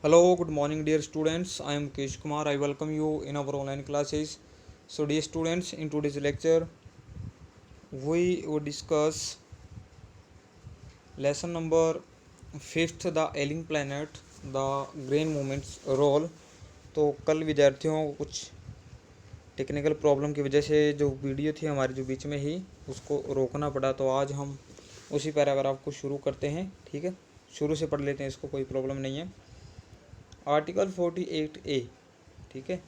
Hello, good morning, dear students. I am Kesh Kumar. I welcome you in our online classes. So, dear students, in today's lecture, we will discuss lesson number fifth, the alien planet, the green movements role. तो कल विद्यार्थियों को कुछ technical problem की वजह से जो video थी हमारी जो बीच में ही उसको रोकना पड़ा, तो आज हम उसी पैराग्राफ को शुरू करते हैं। ठीक है, शुरू से पढ़ लेते हैं, इसको कोई प्रॉब्लम नहीं है। आर्टिकल 48A, ठीक है,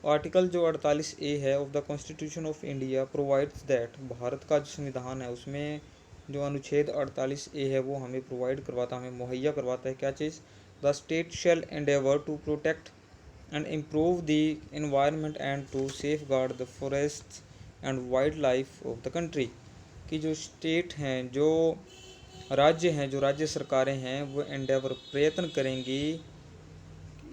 आर्टिकल जो 48A है of the constitution of India provides that, Bharat का जो संविधान है उसमें जो अनुच्छेद 48A है वो हमें प्रोवाइड करवाता, हमें मुहैया करवाता है क्या चीज़, the state shall endeavour to protect and improve the environment and to safeguard the forest and wildlife of the country. कि जो स्टेट हैं, जो राज्य हैं, जो राज्य सरकारें हैं वो एंडेवर प्रयत्न करेंगी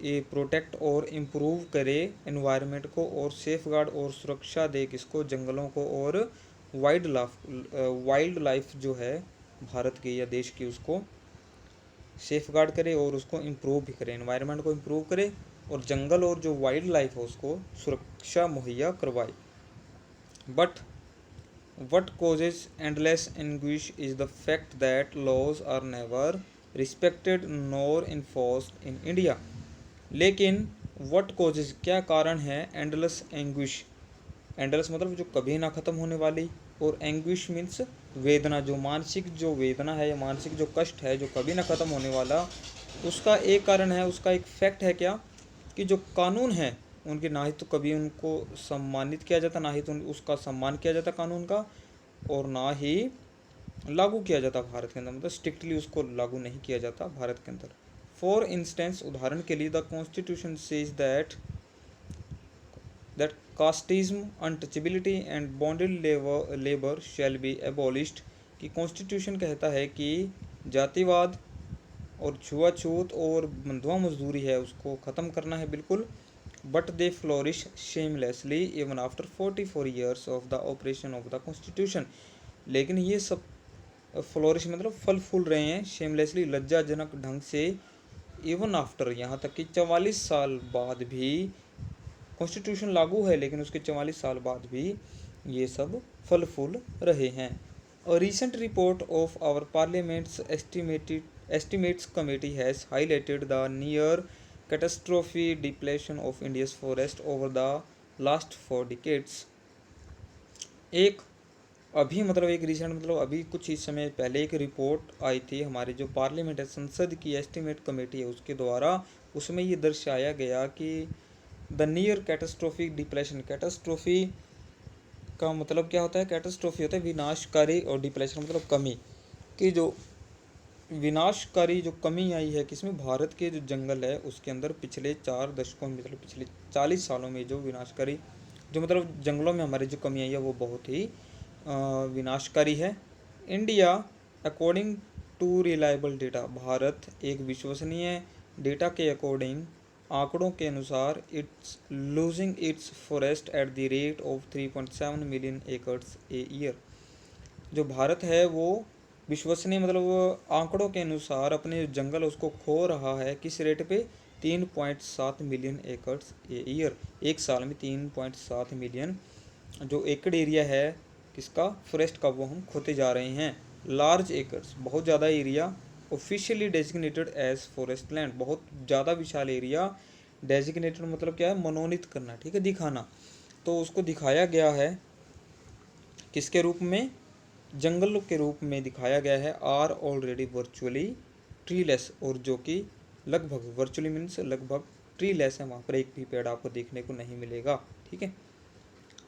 ये प्रोटेक्ट और इम्प्रूव करे एनवायरनमेंट को और सेफ गार्ड और सुरक्षा दे किसको, जंगलों को, और वाइल्ड लाइफ जो है भारत की या देश की उसको सेफ गार्ड करे और उसको इम्प्रूव भी करे, एनवायरनमेंट को इम्प्रूव करे और जंगल और जो वाइल्ड लाइफ है उसको सुरक्षा मुहैया करवाए। But what causes endless anguish is the fact that laws are never respected nor enforced in India। लेकिन what causes क्या कारण है एंडलेस एंग्विश, एंडलेस मतलब जो कभी ना ख़त्म होने वाली, और एंग्विश मीन्स वेदना, जो मानसिक जो वेदना है या मानसिक जो कष्ट है जो कभी ना ख़त्म होने वाला, उसका एक कारण है, उसका एक फैक्ट है क्या, कि जो कानून है उनके ना ही तो कभी उनको सम्मानित किया जाता, ना ही तो उसका सम्मान किया जाता कानून का, और ना ही लागू किया जाता भारत के अंदर, मतलब स्ट्रिक्टली उसको लागू नहीं किया जाता भारत के अंदर। फॉर इंस्टेंस, उदाहरण के लिए, the constitution says that casteism, untouchability and bonded labour shall be abolished. कि कॉन्स्टिट्यूशन कहता है कि जातिवाद और छुआछूत और बंधुआ मजदूरी है उसको ख़त्म करना है बिल्कुल। But they flourish shamelessly even after 44 years of the operation of the constitution. लेकिन ये सब फ्लोरिश मतलब फल फूल रहे हैं शेमलेसली, लज्जाजनक ढंग से, इवन आफ्टर, यहाँ तक कि 44 साल बाद भी कॉन्स्टिट्यूशन लागू है लेकिन उसके 44 साल बाद भी ये सब फल फूल रहे हैं। A recent report of our parliament's estimates committee has highlighted the near catastrophic depletion of India's forest over the last 4 decades। एक अभी मतलब एक रिसेंट मतलब अभी कुछ ही समय पहले एक रिपोर्ट आई थी हमारी जो पार्लियामेंट है, संसद की एस्टिमेट कमेटी है उसके द्वारा, उसमें ये दर्शाया गया कि the near catastrophic depression, catastrophe का मतलब क्या होता है, कैटास्ट्रोफी होता है विनाशकारी और डिप्रेशन मतलब कमी, कि जो विनाशकारी जो कमी आई है किसमें, भारत के जो जंगल है उसके अंदर पिछले 4 दशकों में, मतलब पिछले 40 सालों में जो विनाशकारी जो मतलब जंगलों में हमारी जो कमी आई है वो बहुत ही विनाशकारी है। India according to reliable data, भारत एक विश्वसनीय डेटा के अकॉर्डिंग, आंकड़ों के अनुसार, its losing its forest at the rate of 3.7 million acres a year. जो भारत है वो विश्वसनीय मतलब आंकड़ों के अनुसार अपने जंगल उसको खो रहा है किस रेट पे, 3.7 मिलियन एकड़्स ए ईयर, एक साल में 3.7 मिलियन जो एकड़ एरिया है किसका, फॉरेस्ट का, वो हम खोते जा रहे हैं। लार्ज एकर्स बहुत ज़्यादा area, officially designated as forest land, बहुत ज़्यादा विशाल एरिया, डेजिग्नेटेड मतलब क्या है, मनोनीत करना, ठीक है, दिखाना, तो उसको दिखाया गया है किसके रूप में, जंगल के रूप में दिखाया गया है, आर ऑलरेडी वर्चुअली ट्रीलेस, और जो कि लगभग वर्चुअली मीन्स लगभग ट्रीलेस है, वहाँ पर एक भी पेड़ आपको देखने को नहीं मिलेगा। ठीक है,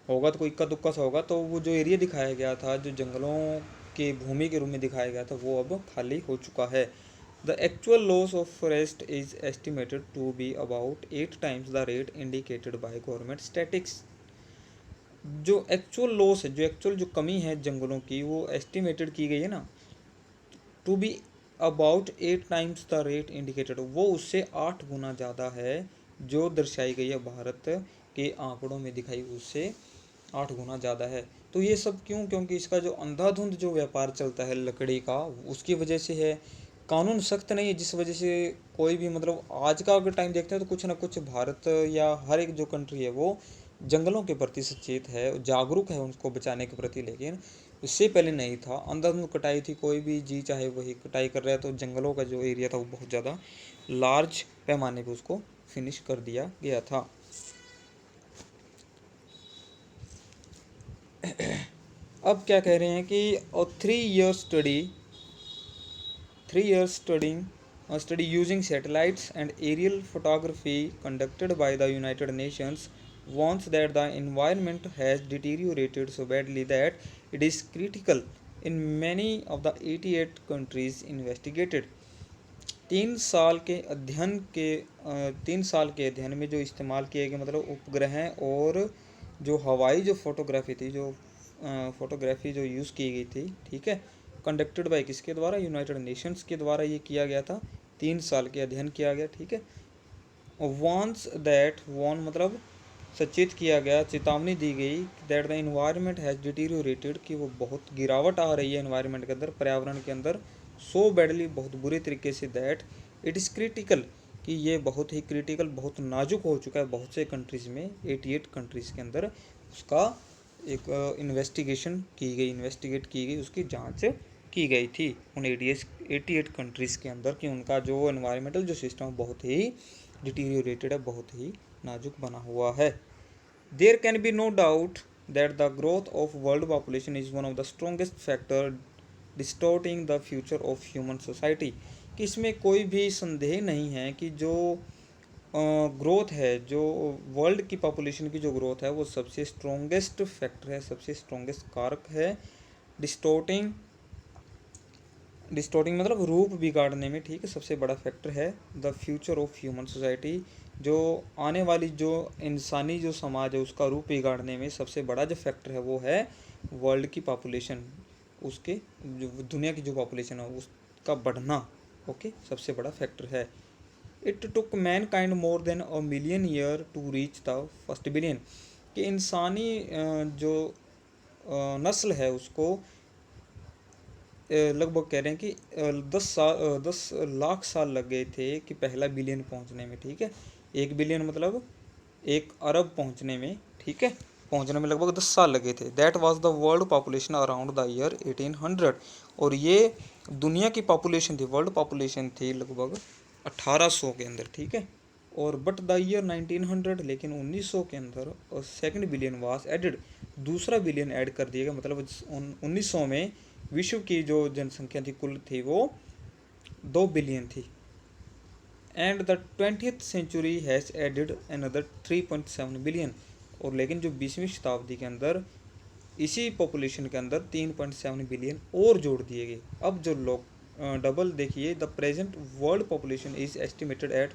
होगा तो कोई इक्का दुक्का सा होगा। तो वो जो एरिया दिखाया गया था जो जंगलों के भूमि के रूप में दिखाया गया था वो अब खाली हो चुका है। The actual loss of forest is estimated to be about 8 times the rate indicated by government statics. जो एक्चुअल लॉस है, जो एक्चुअल जो कमी है जंगलों की, वो एस्टिमेटेड की गई है ना, to be about 8 times the rate indicated, वो उससे 8 गुना ज़्यादा है जो दर्शाई गई है भारत के आंकड़ों में दिखाई, उससे 8 गुना ज़्यादा है। तो ये सब क्यों, क्योंकि इसका जो अंधाधुंध जो व्यापार चलता है लकड़ी का उसकी वजह से है। कानून सख्त नहीं है, जिस वजह से कोई भी मतलब आज का अगर टाइम देखते हैं तो कुछ ना कुछ भारत या हर एक जो कंट्री है वो जंगलों के प्रति सचेत है, जागरूक है उनको बचाने के प्रति। लेकिन इससे पहले नहीं था, अंधाधुंध कटाई थी, कोई भी जी चाहे वही कटाई कर रहा है। तो जंगलों का जो एरिया था वो बहुत ज़्यादा लार्ज पैमाने पे उसको फिनिश कर दिया गया था। अब क्या कह रहे हैं कि 3 year study using satellites and aerial photography conducted by the United Nations warns that the environment has deteriorated so badly that it is critical in many of the 88 countries investigated। 3 साल के अध्ययन में जो इस्तेमाल किए गए मतलब उपग्रह और जो हवाई जो फोटोग्राफी थी, जो फोटोग्राफी जो यूज़ की गई थी, ठीक है, कंडक्टेड बाय किसके द्वारा, यूनाइटेड नेशंस के द्वारा ये किया गया था। 3 साल के अध्ययन किया गया, ठीक है। वॉन मतलब सचेत किया गया, चेतावनी दी गई that the environment has deteriorated, कि वो बहुत गिरावट आ रही है इन्वायरमेंट के अंदर, पर्यावरण के अंदर, सो बैडली बहुत बुरे तरीके से, दैट इट इज़ क्रिटिकल, कि ये बहुत ही क्रिटिकल, बहुत नाजुक हो चुका है बहुत से कंट्रीज़ में, 88 कंट्रीज़ के अंदर उसका एक इन्वेस्टिगेट की गई, उसकी जांच की गई थी उन 88 कंट्रीज़ के अंदर, कि उनका जो एनवायरमेंटल जो सिस्टम बहुत ही डिटीरियोरेटेड है, बहुत ही नाजुक बना हुआ है। There can be no doubt that the growth of world population is one of the strongest factor distorting the future of human society, कि इसमें कोई भी संदेह नहीं है कि जो ग्रोथ है, जो वर्ल्ड की पॉपुलेशन की जो ग्रोथ है वो सबसे स्ट्रॉन्गेस्ट फैक्टर है, सबसे स्ट्रॉन्गेस्ट कारक है। डिस्टोर्टिंग मतलब रूप बिगाड़ने में, ठीक है, सबसे बड़ा फैक्टर है। The future of human society, जो आने वाली जो इंसानी जो समाज है उसका रूप बिगाड़ने में सबसे बड़ा जो फैक्टर है वो है वर्ल्ड की पॉपुलेशन, उसके जो दुनिया की जो पॉपुलेशन है उसका बढ़ना, ओके, सबसे बड़ा फैक्टर है। It took mankind more than a million year to reach the first billion, कि इंसानी जो नस्ल है उसको लगभग कह रहे हैं कि 10 लाख साल लग गए थे कि पहला बिलियन पहुंचने में, ठीक है। 1 बिलियन मतलब 1 अरब पहुंचने में, ठीक है, पहुंचने में लगभग 10 साल लगे थे। That was the world population around the year 1800, और ये दुनिया की पॉपुलेशन थी, वर्ल्ड पॉपुलेशन थी लगभग 1800 के अंदर, ठीक है। और बट द ईयर 1900, लेकिन 1900 के अंदर सेकंड बिलियन वाज एडेड, दूसरा बिलियन ऐड कर दिया गया, मतलब 1900 में विश्व की जो जनसंख्या थी कुल थी वो 2 बिलियन थी। And the 20th century has added another 3.7 billion, और लेकिन जो 20वीं शताब्दी के अंदर इसी पॉपुलेशन के अंदर 3.7 बिलियन और जोड़ दिए गए। अब जो लोग डबल देखिए, the present world population is estimated at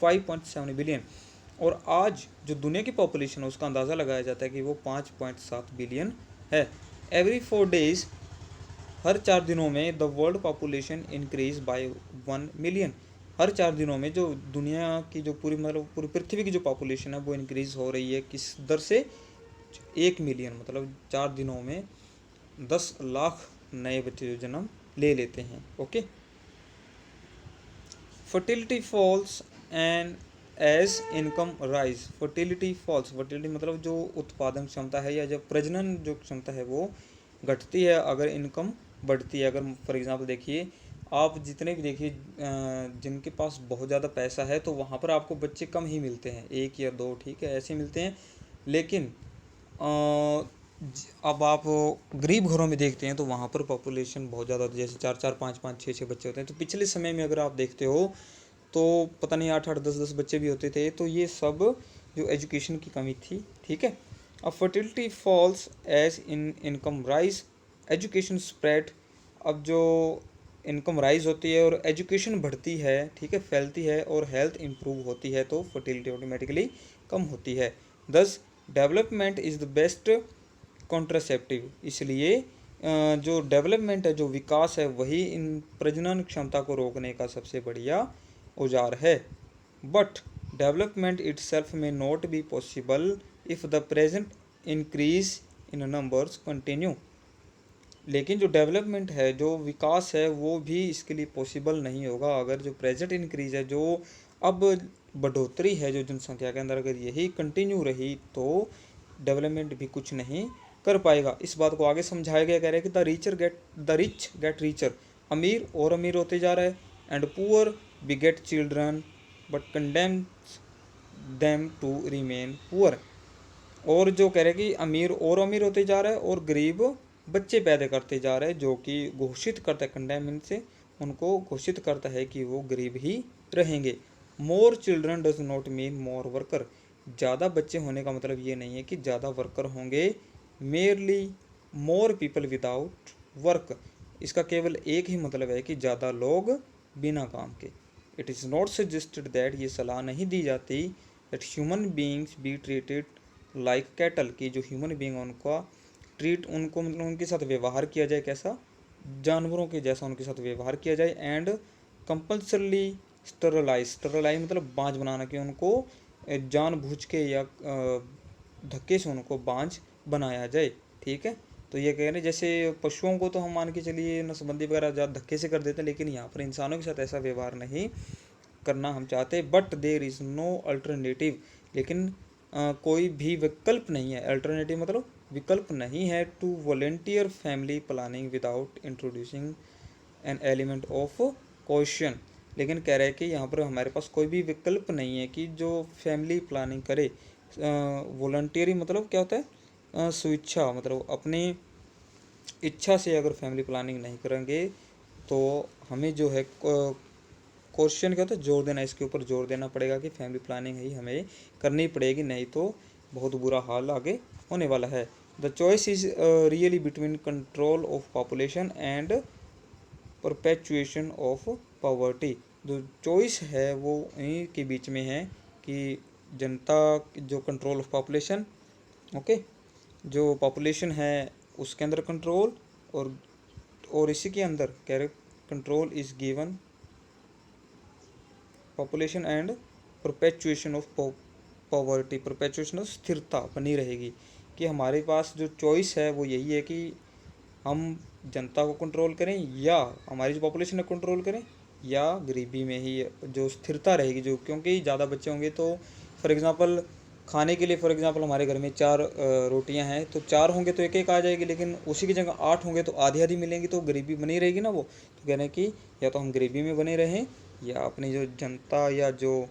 5.7 billion, और आज जो दुनिया की पॉपुलेशन है उसका अंदाज़ा लगाया जाता है कि वो 5.7 बिलियन है। एवरी 4 days, हर 4 दिनों में the world population increase by 1 million, हर 4 दिनों में जो दुनिया की जो पूरी मतलब पूरी पृथ्वी की जो पॉपुलेशन है वो इंक्रीज हो रही है, किस दर से, 1 मिलियन, मतलब 4 दिनों में 10 लाख नए बच्चे जो जन्म ले लेते हैं, okay. Fertility falls and as income rise, fertility मतलब जो उत्पादन क्षमता है या जो प्रजनन जो क्षमता है वो घटती है अगर इनकम बढ़ती है। अगर फॉर एग्जांपल देखिए, आप जितने भी देखिए जिनके पास बहुत ज़्यादा पैसा है तो वहाँ पर आपको बच्चे कम ही मिलते हैं, 1 या 2, ठीक है, ऐसे मिलते हैं। लेकिन अब आप गरीब घरों में देखते हैं तो वहाँ पर पॉपुलेशन बहुत ज़्यादा होती है, जैसे 4-4, 5-5, 6-6 बच्चे होते हैं। तो पिछले समय में अगर आप देखते हो तो पता नहीं 8-8, 10-10 बच्चे भी होते थे। तो ये सब जो एजुकेशन की कमी थी, ठीक है। अब fertility falls as income rise, education spread, अब जो इनकम राइज होती है और एजुकेशन बढ़ती है, ठीक है, फैलती है, और हेल्थ इम्प्रूव होती है तो फर्टिलिटी ऑटोमेटिकली कम होती है। दस development is the best contraceptive, इसलिए जो डेवलपमेंट है, जो विकास है, वही इन प्रजनन क्षमता को रोकने का सबसे बढ़िया औजार है। बट डेवलपमेंट इटसेल्फ में not be possible if the present increase in numbers continue, लेकिन जो डेवलपमेंट है, जो विकास है, वो भी इसके लिए पॉसिबल नहीं होगा अगर जो प्रेजेंट इंक्रीज है, जो अब बढ़ोतरी है जो जनसंख्या के अंदर, अगर यही कंटिन्यू रही तो डेवलपमेंट भी कुछ नहीं कर पाएगा। इस बात को आगे समझाया गया, कह रहे हैं कि द रिच गेट रिचर, अमीर और अमीर होते जा रहा है, and poor beget children but condemns them to remain poor. और जो कह रहे हैं कि अमीर और अमीर होते जा रहा है और गरीब बच्चे पैदा करते जा रहे हैं, जो कि घोषित करता है, कंडेम से उनको घोषित करता है कि वो गरीब ही रहेंगे। More children does not mean more worker, ज़्यादा बच्चे होने का मतलब ये नहीं है कि ज़्यादा वर्कर होंगे। Merely more people without work, इसका केवल एक ही मतलब है कि ज़्यादा लोग बिना काम के। It is not suggested that, ये सलाह नहीं दी जाती, that human beings be treated like cattle, की जो ह्यूमन बींग उनका उनको मतलब उनके साथ व्यवहार किया जाए कैसा, जानवरों के जैसा उनके साथ व्यवहार किया जाए। एंड कंपल्सरली स्टरलाइज मतलब बांझ बनाना, कि उनको जानबूझ के या धक्के से उनको बांझ बनाया जाए। ठीक है, तो ये कह रहे हैं जैसे पशुओं को तो हम मान के चलिए नसबंदी वगैरह ज़्यादा धक्के से कर देते हैं, लेकिन यहाँ पर इंसानों के साथ ऐसा व्यवहार नहीं करना हम चाहते। But there is no alternative, लेकिन कोई भी विकल्प नहीं है। अल्टरनेटिव मतलब विकल्प नहीं है to volunteer family planning without introducing an element of question. लेकिन कह रहे हैं कि यहाँ पर हमारे पास कोई भी विकल्प नहीं है कि जो फैमिली प्लानिंग करे। वॉलंटियरी मतलब क्या होता है, स्वेच्छा, मतलब अपनी इच्छा से अगर फैमिली प्लानिंग नहीं करेंगे तो हमें जो है क्वेश्चन क्या होता है, जोर देना, इसके ऊपर जोर देना पड़ेगा कि फैमिली प्लानिंग ही हमें करनी पड़ेगी, नहीं तो बहुत बुरा हाल आगे होने वाला है। The choice is really between control of population and perpetuation of poverty. जो चॉइस है वो इन्हीं के बीच में है कि जनता जो कंट्रोल ऑफ पॉपुलेशन, ओके, जो पॉपुलेशन है उसके अंदर कंट्रोल, और इसी के अंदर कह रहे control is given population and perpetuation of poverty, perpetuation of स्थिरता बनी रहेगी। कि हमारे पास जो चॉइस है वो यही है कि हम जनता को कंट्रोल करें या हमारी जो पॉपुलेशन है कंट्रोल करें, या गरीबी में ही जो स्थिरता रहेगी, जो क्योंकि ज़्यादा बच्चे होंगे तो फॉर एग्ज़ाम्पल खाने के लिए, फॉर एग्ज़ाम्पल हमारे घर में 4 रोटियां हैं तो 4 होंगे तो एक एक आ जाएगी, लेकिन उसी की जगह 8 होंगे तो आधी आधी मिलेंगी, तो गरीबी बनी रहेगी ना। वो तो कह रहे हैं कि या तो हम गरीबी में बने रहें या अपनी जो जनता या जो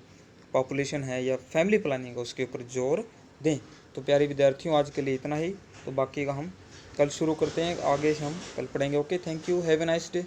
पॉपुलेशन है या फैमिली प्लानिंग है उसके ऊपर जोर दें। तो प्यारे विद्यार्थियों, आज के लिए इतना ही, तो बाकी का हम कल शुरू करते हैं, आगे हम कल पढ़ेंगे। Okay, thank you, have a nice day.